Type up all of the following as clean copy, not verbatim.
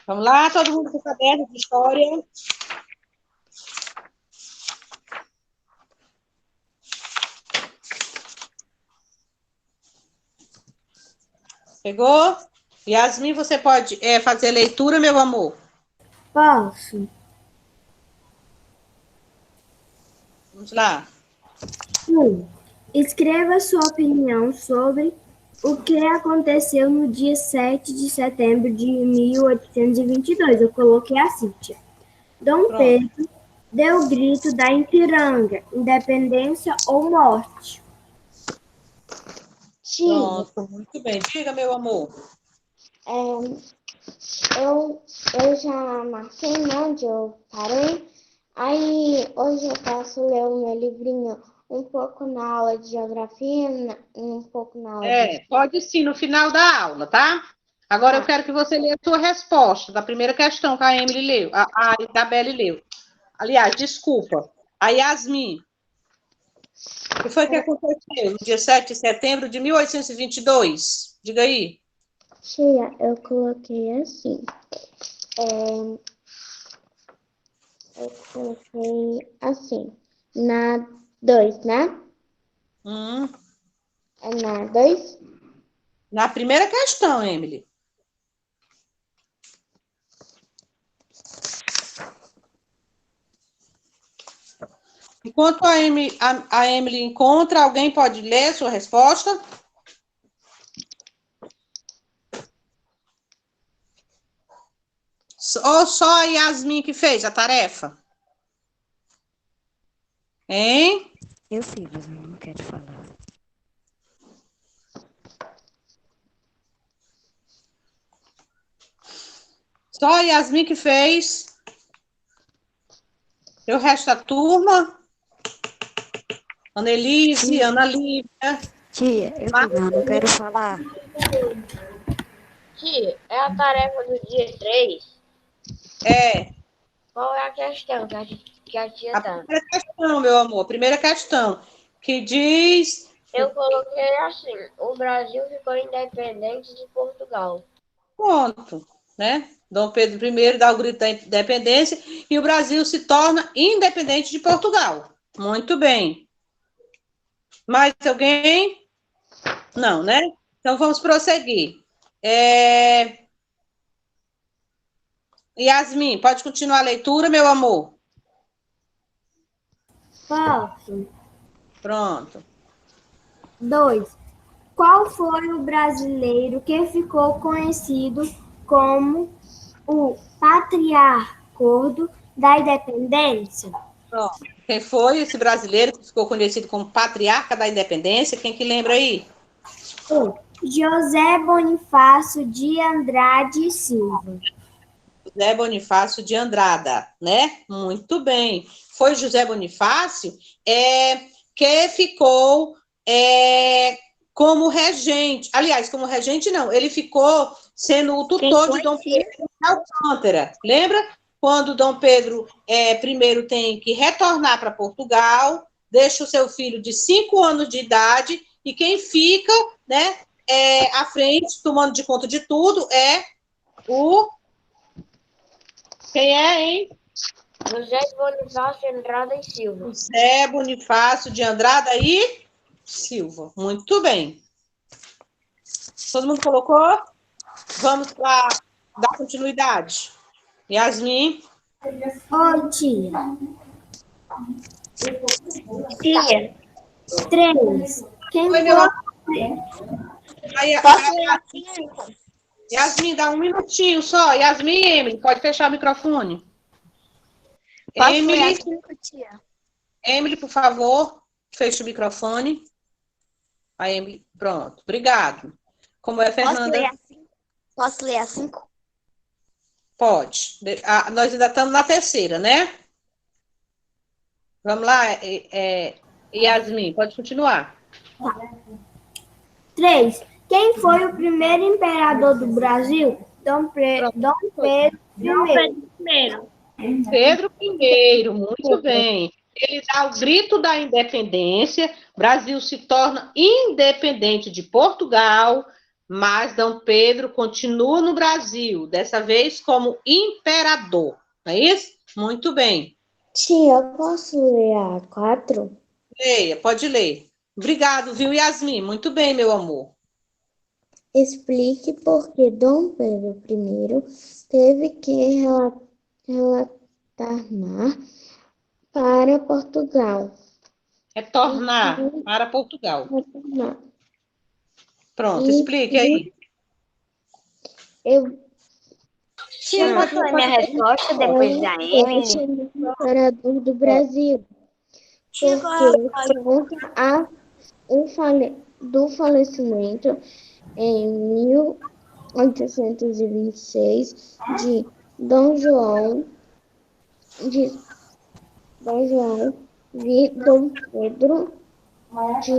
Vamos lá, todo mundo com o caderno de história. Pegou? Yasmin, você pode fazer leitura, meu amor? Posso. Vamos lá. 1. Escreva sua opinião sobre o que aconteceu no dia 7 de setembro de 1822. Eu coloquei assim, tia. Dom Pronto. Pedro deu o grito da Ipiranga, independência ou morte. Tia, Pronto, muito bem. Diga, meu amor. eu já marquei onde eu parei. Aí hoje eu posso ler o meu livrinho um pouco na aula de geografia, um pouco na aula de... Pode sim, no final da aula, tá? Agora eu quero que você leia a sua resposta da primeira questão que a Emily leu, a Isabelle leu. Aliás, desculpa, a Yasmin. O que foi que aconteceu no dia 7 de setembro de 1822? Diga aí. Tia, eu coloquei assim. Eu coloquei assim. Na 2, né? Hum, É na 2? Na primeira questão, Emily. Enquanto a Emily encontra, alguém pode ler a sua resposta? Ou só a Yasmin que fez a tarefa? Hein? Eu sei, mas eu não quero falar. Só a Yasmin que fez. E o resto da turma? Annelise, Ana Lívia. Tia, eu não quero falar. Tia, é a tarefa do dia 3. É. Qual é a questão que a tia A dá? primeira questão, meu amor. A primeira questão. Que diz. Eu coloquei assim: o Brasil ficou independente de Portugal. Ponto. Né? Dom Pedro I dá o grito da independência e o Brasil se torna independente de Portugal. Muito bem. Mais alguém? Não, né? Então vamos prosseguir. Yasmin, pode continuar a leitura, meu amor? Posso. Pronto. 2. Qual foi o brasileiro que ficou conhecido como o patriarca da independência? Pronto. Quem foi esse brasileiro que ficou conhecido como patriarca da independência? Quem que lembra aí? 1. José Bonifácio de Andrade e Silva. José Bonifácio de Andrada, né? Muito bem. Foi José Bonifácio que ficou como regente. Aliás, como regente não, ele ficou sendo o tutor de Dom Pedro de Alcântara. Lembra? Quando Dom Pedro I tem que retornar para Portugal, deixa o seu filho de 5 anos de idade, e quem fica, né, à frente, tomando de conta de tudo, é o... Quem é, hein? José Bonifácio Andrada e Silva. José Bonifácio de Andrada e Silva. Muito bem. Todo mundo colocou? Vamos para dar continuidade. Yasmin. Oi, tia. Tia, 3. Quem Oi, meu foi? amor. posso ler assim? Yasmin, dá um minutinho só. Yasmin e Emily, pode fechar o microfone. Posso ler Emily, assim, tia? Emily, por favor, feche o microfone. A Emily, pronto. Obrigado. Como é, Fernanda? Posso ler assim? Pode. Nós ainda estamos na terceira, né? Vamos lá, Yasmin, pode continuar. 3. Quem foi o primeiro imperador do Brasil? Dom Pedro I. Pedro I, muito bem. Ele dá o grito da independência, Brasil se torna independente de Portugal, mas Dom Pedro continua no Brasil, dessa vez como imperador. Não é isso? Muito bem. Tia, eu posso ler a 4? Leia, pode ler. Obrigado, viu, Yasmin? Muito bem, meu amor. Explique por que Dom Pedro I teve que retornar para Portugal. Retornar para Portugal. Retornar. Pronto, E explique aí. eu Tia, posso ler minha resposta depois da Emily? imperador do Brasil, porque conta do falecimento em 1826 de Dom João de Dom João de Dom Pedro de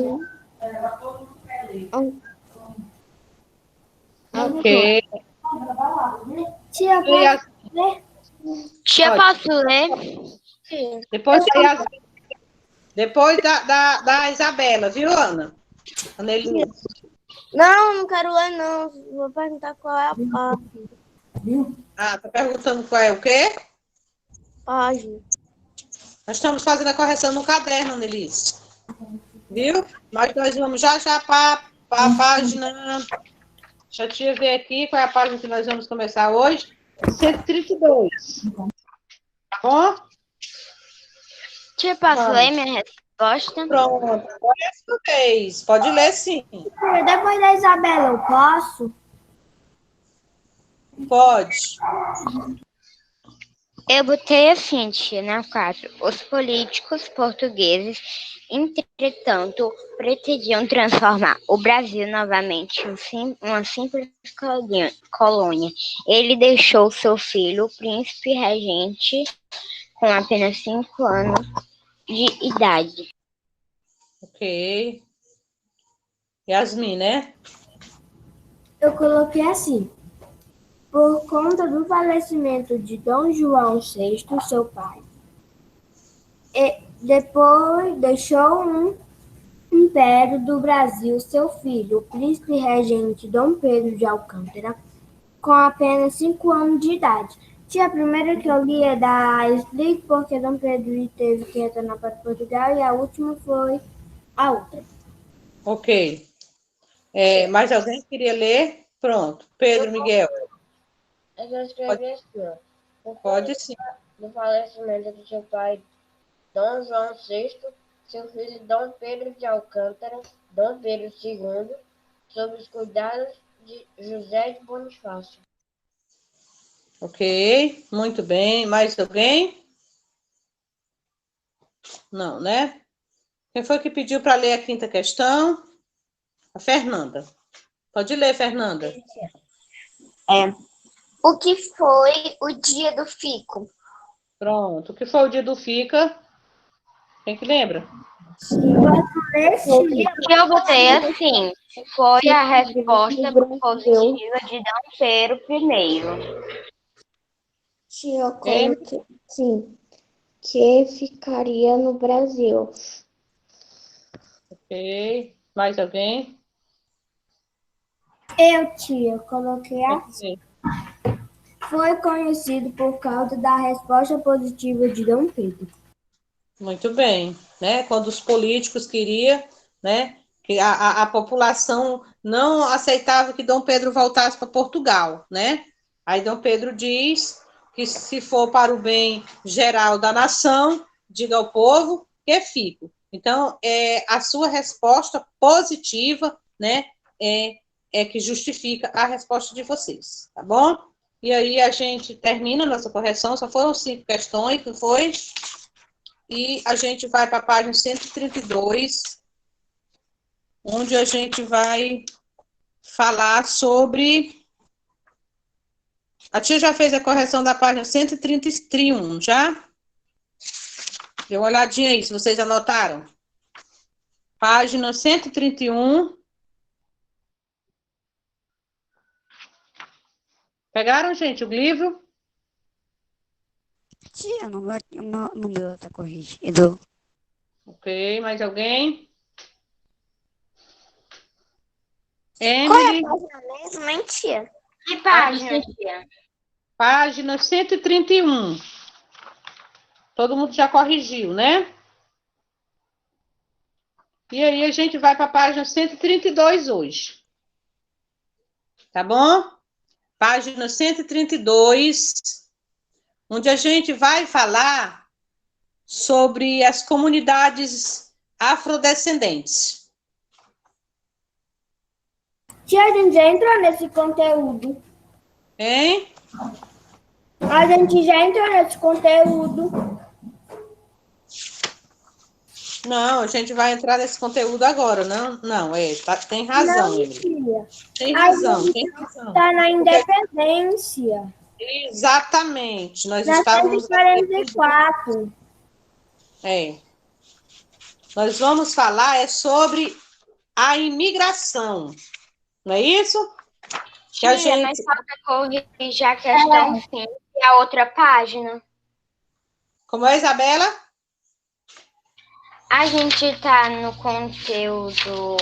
Ok. Tia, Yas- Tia, Pode. posso ler? Sim. Depois da Yasmin. Depois da Isabela, viu, Ana? Anelise. Não quero ler, não. Vou perguntar qual é a Ah, tá perguntando qual é o quê? página. Nós estamos fazendo a correção no caderno, Anelise. Viu? Mas nós vamos já para a página. Deixa eu te ver aqui qual é a página que nós vamos começar hoje. 132. Tá bom? Tia, posso Vamos. ler minha resposta? Pronto. Agora é a sua vez. Pode ler, sim. Depois da Isabela, eu posso? Pode. Eu botei assim, tia, na 4. Os políticos portugueses, entretanto, pretendiam transformar o Brasil novamente em uma simples colônia. Ele deixou seu filho, o príncipe regente, com apenas 5 anos de idade. Ok. Yasmin, né? Eu coloquei assim. Por conta do falecimento de Dom João VI, seu pai, e depois deixou um império do Brasil seu filho, o príncipe regente Dom Pedro de Alcântara, com apenas 5 anos de idade. Tia, a primeira que eu li é da Explique porque Dom Pedro teve que retornar para Portugal e a última foi a outra. Ok. Mais alguém queria ler? Pronto. Pedro Miguel. Eu já escrevi assim, ó. Por Pode conta sim. do falecimento de seu pai, Dom João VI, seu filho Dom Pedro de Alcântara, Dom Pedro II, sob os cuidados de José de Bonifácio. Ok. Muito bem. Mais alguém? Não, né? Quem foi que pediu para ler a quinta questão? A Fernanda. Pode ler, Fernanda. O que foi o dia do fico? Pronto. O que foi o dia do FICA? Quem que lembra? Eu botei assim. Foi a resposta positiva de Dom Pedro I. Tia, eu coloquei sim, que ficaria no Brasil. Ok. Mais alguém? Tia, coloquei assim. Ok. Foi conhecido por causa da resposta positiva de Dom Pedro. Muito bem, né? Quando os políticos queriam, né? Que a população não aceitava que Dom Pedro voltasse para Portugal, né? Aí Dom Pedro diz que se for para o bem geral da nação, diga ao povo que fico. Então, a sua resposta positiva, né? É que justifica a resposta de vocês, tá bom? E aí a gente termina a nossa correção, só foram 5 questões, que foi? E a gente vai para a página 132, onde a gente vai falar sobre. A tia já fez a correção da página 131, já? Dê uma olhadinha aí, se vocês anotaram. Página 131. Pegaram, gente, o livro? Tia, no meu tá corrigido. Ok, mais alguém? Qual é a Emily, página mesmo, hein, tia? Que página, página, tia? página 131. Todo mundo já corrigiu, né? E aí a gente vai para a página 132 hoje. Tá bom? Página 132, onde a gente vai falar sobre as comunidades afrodescendentes. Tia, a gente já entrou nesse conteúdo. Hein? A gente já entrou nesse conteúdo. Não, a gente vai entrar nesse conteúdo agora, não? Não, tem razão, Não, Emily. tia. Tem A razão, tem gente razão. está na independência. Exatamente, nós Na estávamos... 144. Nós vamos falar sobre a imigração, não é isso? Que a Tia, mas gente... falta corrigir a questão 5 e a outra página. Como é, Isabela? A gente está no conteúdo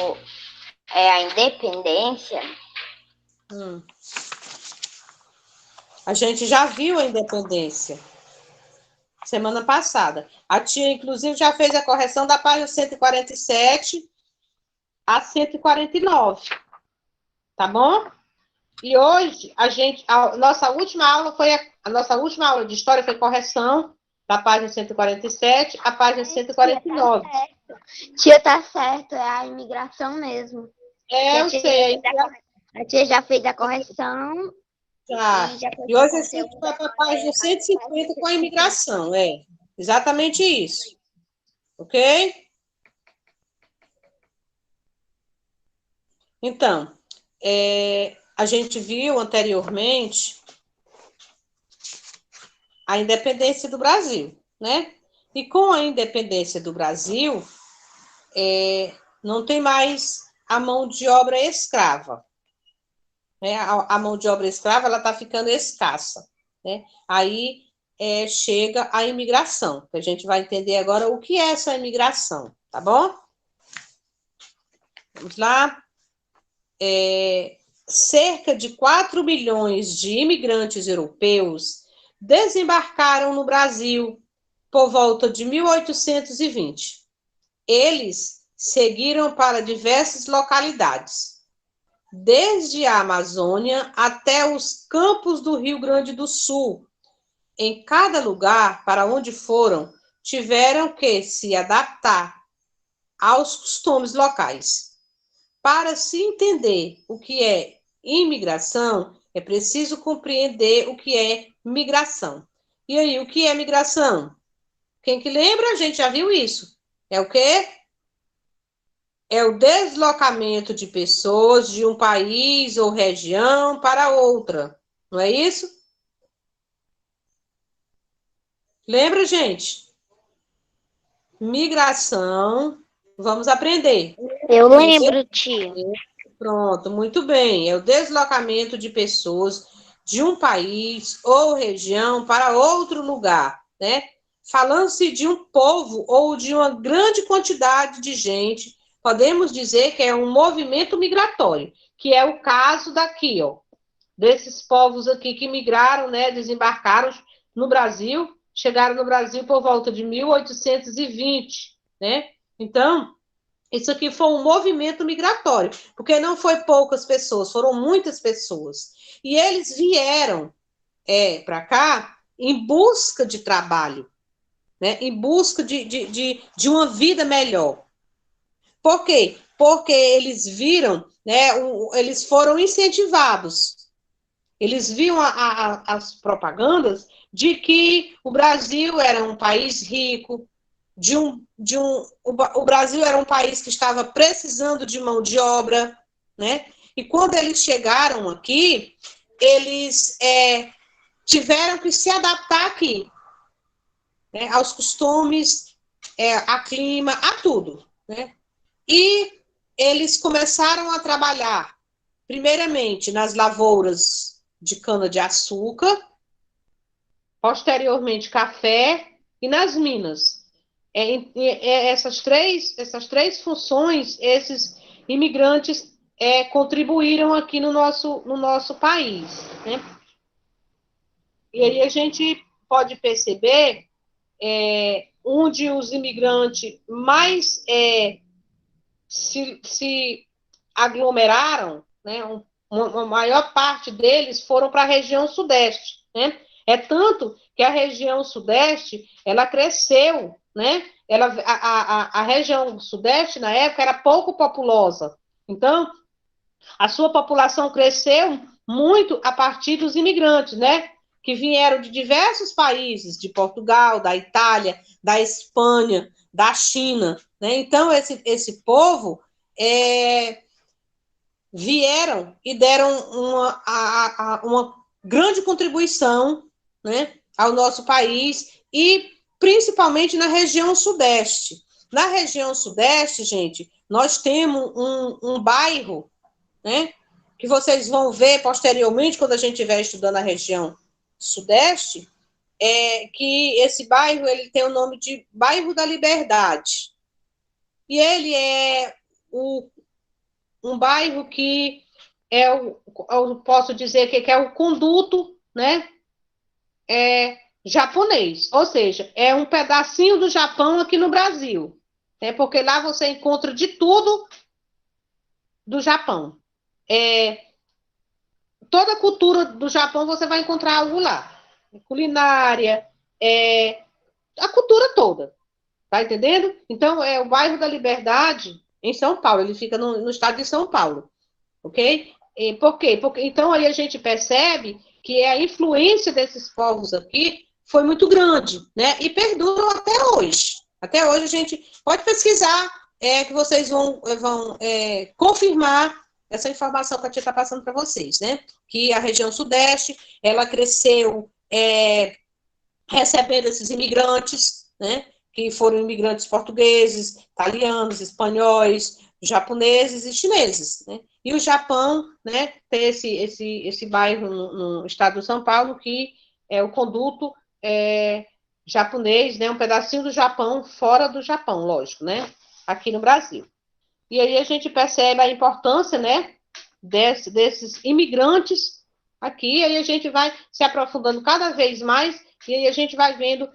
a independência. A gente já viu a independência semana passada. A tia, inclusive, já fez a correção da página 147 a 149. Tá bom? E hoje a nossa última aula de história foi correção da página 147 à página 149. Tia, tá certo, é a imigração mesmo. Eu sei. A tia já fez a correção. Tá. E hoje a gente vai para a página 150 com a imigração, exatamente isso. Ok? Então, a gente viu anteriormente a independência do Brasil, né? E com a independência do Brasil, não tem mais a mão de obra escrava. Né? A mão de obra escrava ela está ficando escassa. Né? Aí chega a imigração, que a gente vai entender agora o que é essa imigração, tá bom? Vamos lá. Cerca de 4 milhões de imigrantes europeus desembarcaram no Brasil por volta de 1820. Eles seguiram para diversas localidades, desde a Amazônia até os campos do Rio Grande do Sul. Em cada lugar para onde foram, tiveram que se adaptar aos costumes locais. Para se entender o que é imigração, é preciso compreender o que é migração. E aí, o que é migração? Quem que lembra? A gente já viu isso. É o quê? É o deslocamento de pessoas de um país ou região para outra. Não é isso? Lembra, gente? Migração. Vamos aprender. Eu lembro, tia. Pronto, muito bem. É o deslocamento de pessoas de um país ou região para outro lugar, né? Falando-se de um povo ou de uma grande quantidade de gente, podemos dizer que é um movimento migratório, que é o caso daqui, ó, desses povos aqui que migraram, né, desembarcaram no Brasil, chegaram no Brasil por volta de 1820, né? Então, isso aqui foi um movimento migratório, porque não foi poucas pessoas, foram muitas pessoas. E eles vieram para cá em busca de trabalho, né? Em busca de uma vida melhor. Por quê? Porque eles viram, né? Eles foram incentivados. Eles viam as propagandas de que o Brasil era um país rico, o Brasil era um país que estava precisando de mão de obra, né? E quando eles chegaram aqui, eles tiveram que se adaptar aqui, né? Aos costumes, a clima, a tudo, né? E eles começaram a trabalhar, primeiramente, nas lavouras de cana-de-açúcar, posteriormente café e nas minas. Essas três funções, esses imigrantes contribuíram aqui no nosso país, né? E aí a gente pode perceber onde os imigrantes mais se aglomeraram, né? Uma maior parte deles foram para a região sudeste, né? É tanto que a região sudeste, ela cresceu, né? A região sudeste, na época, era pouco populosa. Então, a sua população cresceu muito a partir dos imigrantes, né? Que vieram de diversos países, de Portugal, da Itália, da Espanha, da China, né? Então, esse povo vieram e deram uma grande contribuição, né, ao nosso país e principalmente na região sudeste. Na região sudeste, gente, nós temos um bairro, né, que vocês vão ver posteriormente, quando a gente estiver estudando a região sudeste, que esse bairro ele tem o nome de Bairro da Liberdade. E ele é um bairro que eu posso dizer que é o conduto, né, japonês, ou seja, é um pedacinho do Japão aqui no Brasil, né, porque lá você encontra de tudo do Japão. Toda a cultura do Japão você vai encontrar algo lá. Culinária, a cultura toda. Tá entendendo? Então, é o bairro da Liberdade, em São Paulo. Ele fica no estado de São Paulo. Ok? Por quê? Porque, então, aí a gente percebe que a influência desses povos aqui foi muito grande, né? E perduram até hoje. Até hoje a gente pode pesquisar, que vocês vão confirmar essa informação que a tia está passando para vocês, né? Que a região sudeste, ela cresceu recebendo esses imigrantes, né? Que foram imigrantes portugueses, italianos, espanhóis, japoneses e chineses, né? E o Japão, né, tem esse bairro no estado de São Paulo, que é o conduto japonês, né, um pedacinho do Japão, fora do Japão, lógico, né, aqui no Brasil. E aí a gente percebe a importância, né, desses imigrantes aqui, e aí a gente vai se aprofundando cada vez mais, e aí a gente vai vendo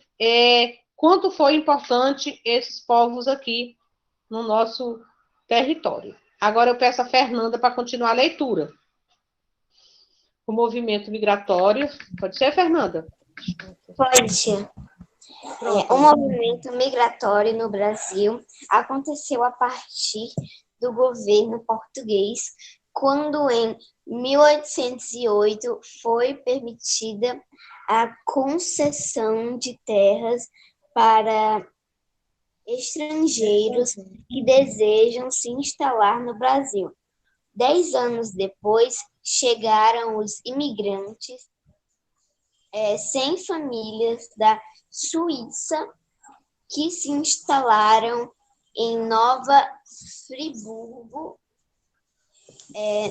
quanto foi importante esses povos aqui no nosso território. Agora eu peço a Fernanda para continuar a leitura. O movimento migratório. Pode ser, Fernanda? Pode. O movimento migratório no Brasil aconteceu a partir do governo português, quando em 1808 foi permitida a concessão de terras para estrangeiros que desejam se instalar no Brasil. 10 anos depois, chegaram os imigrantes sem famílias da Suíça que se instalaram em Nova Friburgo,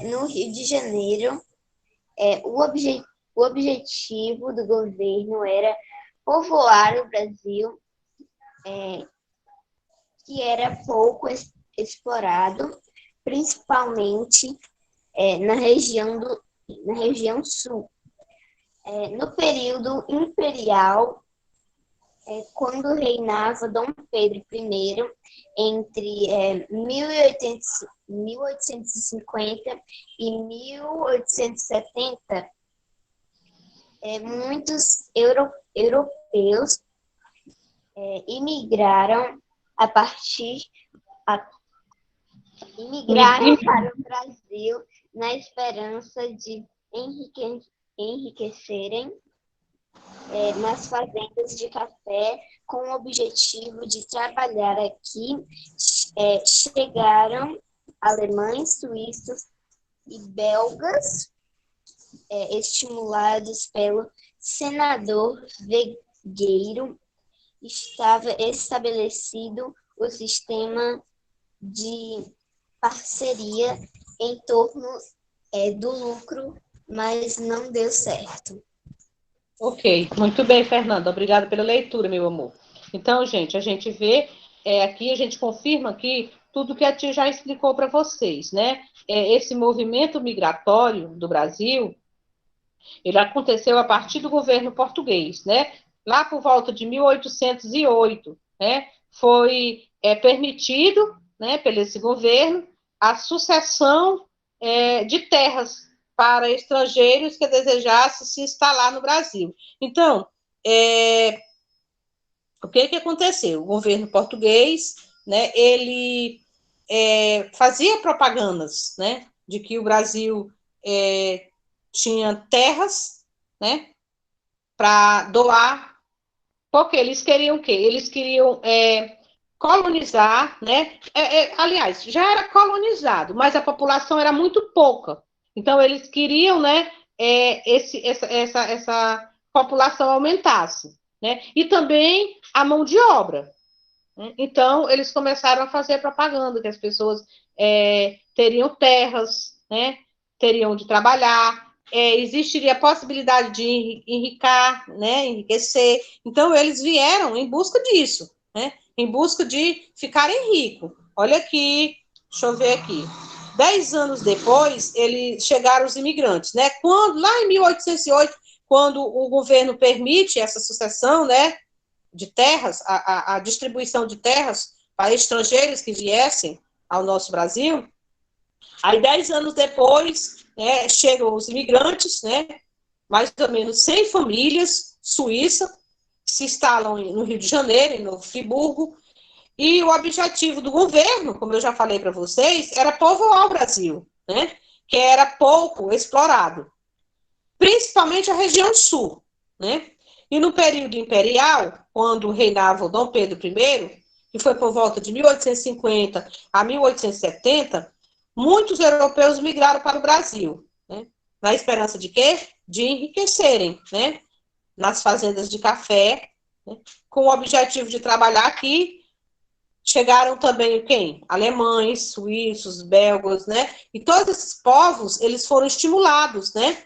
no Rio de Janeiro. O objetivo do governo era povoar o Brasil, que era pouco explorado, principalmente na região sul. No período imperial, quando reinava Dom Pedro I, entre 1850 e 1870, muitos europeus imigraram para o Brasil na esperança de enriquecerem nas fazendas de café com o objetivo de trabalhar aqui. Chegaram alemães, suíços e belgas, estimulados pelo senador Vegueiro. Estava estabelecido o sistema de parceria em torno do lucro, mas não deu certo. Ok, muito bem, Fernanda. Obrigada pela leitura, meu amor. Então, gente, a gente vê aqui, a gente confirma aqui tudo que a tia já explicou para vocês, né? Esse movimento migratório do Brasil, ele aconteceu a partir do governo português, né? Lá por volta de 1808, né? Foi permitido, né, pelo esse governo, a sucessão de terras para estrangeiros que desejassem se instalar no Brasil. Então, o que aconteceu? O governo português, né, ele fazia propagandas, né, de que o Brasil tinha terras, né, para doar, porque eles queriam o quê? Eles queriam colonizar, né? Aliás, já era colonizado, mas a população era muito pouca. Então, eles queriam, né, essa população aumentasse, né? E também a mão de obra. Então, eles começaram a fazer propaganda, que as pessoas teriam terras, né? Teriam de trabalhar, existiria a possibilidade de enriquecer. Então, eles vieram em busca disso, né? Em busca de ficarem ricos. Olha aqui, deixa eu ver aqui. 10 anos depois, chegaram os imigrantes, né? Lá em 1808, quando o governo permite essa sucessão, né, de terras, a distribuição de terras para estrangeiros que viessem ao nosso Brasil. Aí, 10 anos depois, né, chegam os imigrantes, né, mais ou menos 100 famílias suíças, se instalam no Rio de Janeiro, em Novo Friburgo, e o objetivo do governo, como eu já falei para vocês, era povoar o Brasil, né, que era pouco explorado, principalmente a região sul, né. E no período imperial, quando reinava o Dom Pedro I, que foi por volta de 1850 a 1870, muitos europeus migraram para o Brasil, né? Na esperança de quê? De enriquecerem, né? Nas fazendas de café, né? Com o objetivo de trabalhar aqui. Chegaram também quem? Alemães, suíços, belgas, né? E todos esses povos, eles foram estimulados, né?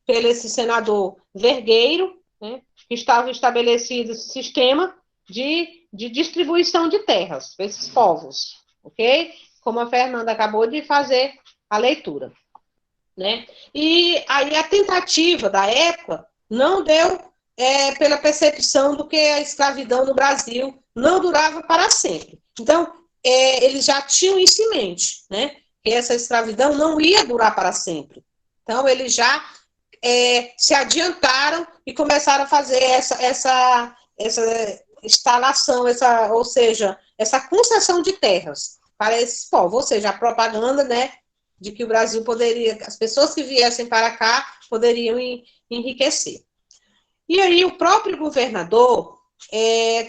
Pelo esse senador Vergueiro, né? Que estava estabelecido esse sistema de distribuição de terras para esses povos, ok? Como a Fernanda acabou de fazer a leitura, né? E aí a tentativa da época não deu pela percepção do que a escravidão no Brasil não durava para sempre. Então, eles já tinham isso em mente, né? Que essa escravidão não ia durar para sempre. Então, eles já se adiantaram e começaram a fazer essa instalação, ou seja, essa concessão de terras para esses povos, ou seja, a propaganda, né, de que o Brasil poderia, as pessoas que viessem para cá poderiam enriquecer. E aí o próprio governador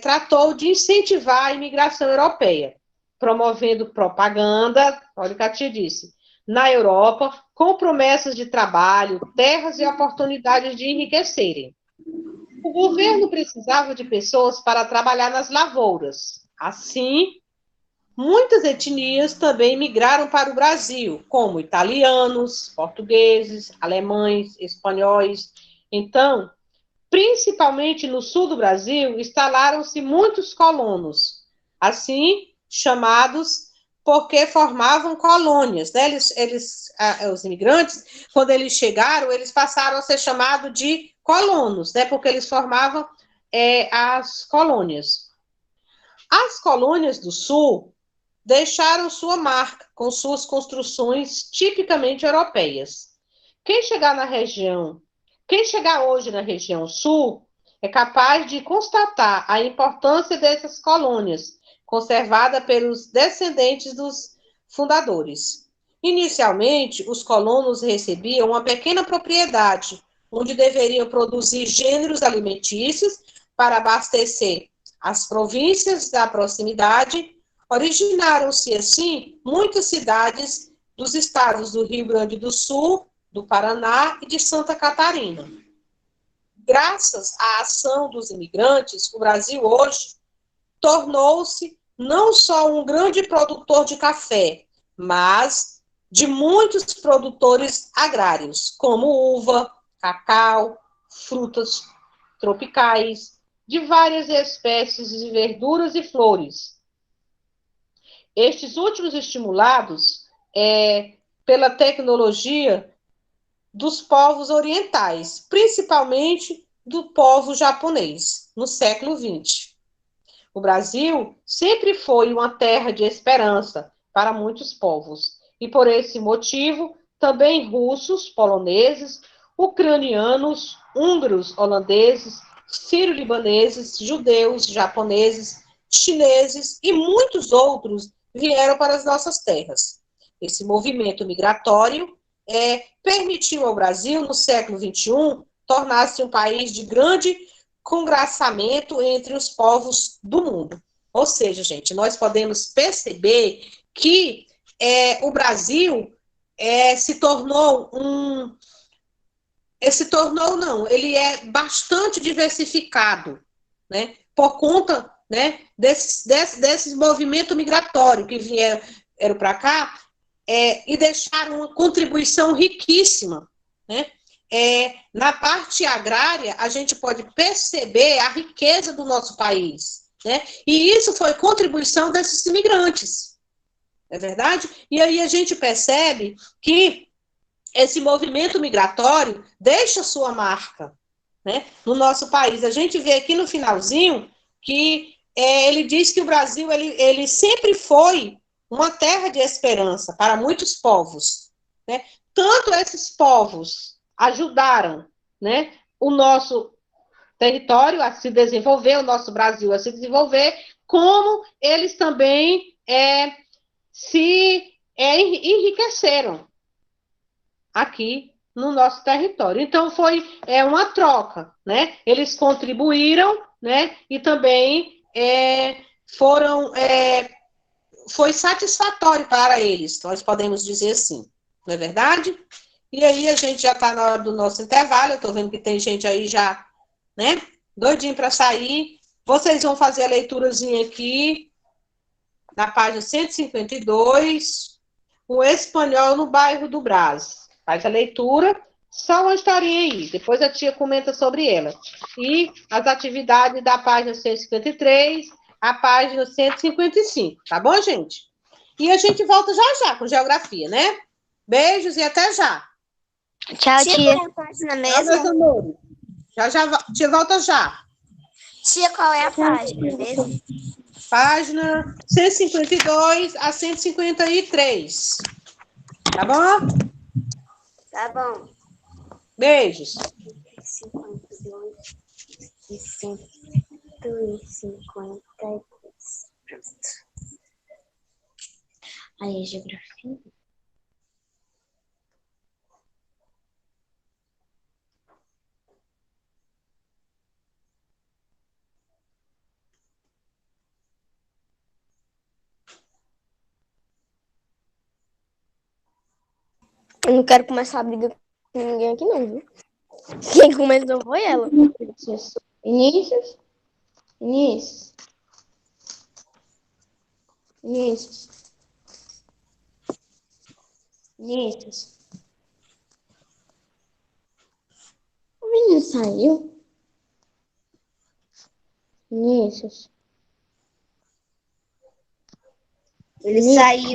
tratou de incentivar a imigração europeia, promovendo propaganda, olha o que a tia disse, na Europa, com promessas de trabalho, terras e oportunidades de enriquecerem. O governo precisava de pessoas para trabalhar nas lavouras. Assim, muitas etnias também migraram para o Brasil, como italianos, portugueses, alemães, espanhóis. Então, principalmente no sul do Brasil, instalaram-se muitos colonos, assim chamados porque formavam colônias, né? Os imigrantes, quando eles chegaram, eles passaram a ser chamados de colonos, né? Porque eles formavam as colônias. As colônias do sul deixaram sua marca com suas construções tipicamente europeias. Quem chegar hoje na região sul é capaz de constatar a importância dessas colônias, conservada pelos descendentes dos fundadores. Inicialmente, os colonos recebiam uma pequena propriedade, onde deveriam produzir gêneros alimentícios para abastecer as províncias da proximidade. Originaram-se, assim, muitas cidades dos estados do Rio Grande do Sul, do Paraná e de Santa Catarina. Graças à ação dos imigrantes, o Brasil hoje tornou-se não só um grande produtor de café, mas de muitos produtores agrários, como uva, cacau, frutas tropicais, de várias espécies de verduras e flores. Estes últimos estimulados pela tecnologia dos povos orientais, principalmente do povo japonês, no século XX. O Brasil sempre foi uma terra de esperança para muitos povos, e por esse motivo, também russos, poloneses, ucranianos, húngaros, holandeses, sírio-libaneses, judeus, japoneses, chineses e muitos outros vieram para as nossas terras. Esse movimento migratório permitiu ao Brasil, no século XXI, tornar-se um país de grande congraçamento entre os povos do mundo. Ou seja, gente, nós podemos perceber que o Brasil se tornou ele é bastante diversificado, né? Por conta, né, desses movimentos migratórios que vieram para cá e deixaram uma contribuição riquíssima, né? Na parte agrária, a gente pode perceber a riqueza do nosso país, né? E isso foi contribuição desses imigrantes, não é verdade? E aí a gente percebe que esse movimento migratório deixa sua marca, né, no nosso país. A gente vê aqui no finalzinho que ele diz que o Brasil ele sempre foi uma terra de esperança para muitos povos, né? Tanto esses povos ajudaram, né, o nosso território a se desenvolver, o nosso Brasil a se desenvolver, como eles também se enriqueceram aqui no nosso território. Então, foi uma troca, né? Eles contribuíram, né? E também foi satisfatório para eles, nós podemos dizer assim, não é verdade? E aí a gente já está na hora do nosso intervalo, eu estou vendo que tem gente aí já, né? Doidinho para sair. Vocês vão fazer a leiturazinha aqui, na página 152, o espanhol no bairro do Brás. Faz a leitura, só uma historinha aí, depois a tia comenta sobre ela. E as atividades da página 153 à página 155, tá bom, gente? E a gente volta já com geografia, né? Beijos e até já. Tchau, tia. Qual é a página Tchau, mesmo? meus amores. Tia volta já. Tia, qual é a página mesmo? Página 152 a 153. Tá bom? Tá bom. Beijos. 52 e 153. Pronto. Aí, geografia. Eu não quero começar a briga com ninguém aqui, não, viu? Quem começou foi ela. Inícios. Inícios. Inícios. Inícios. O menino saiu. Inícios. Ele saiu.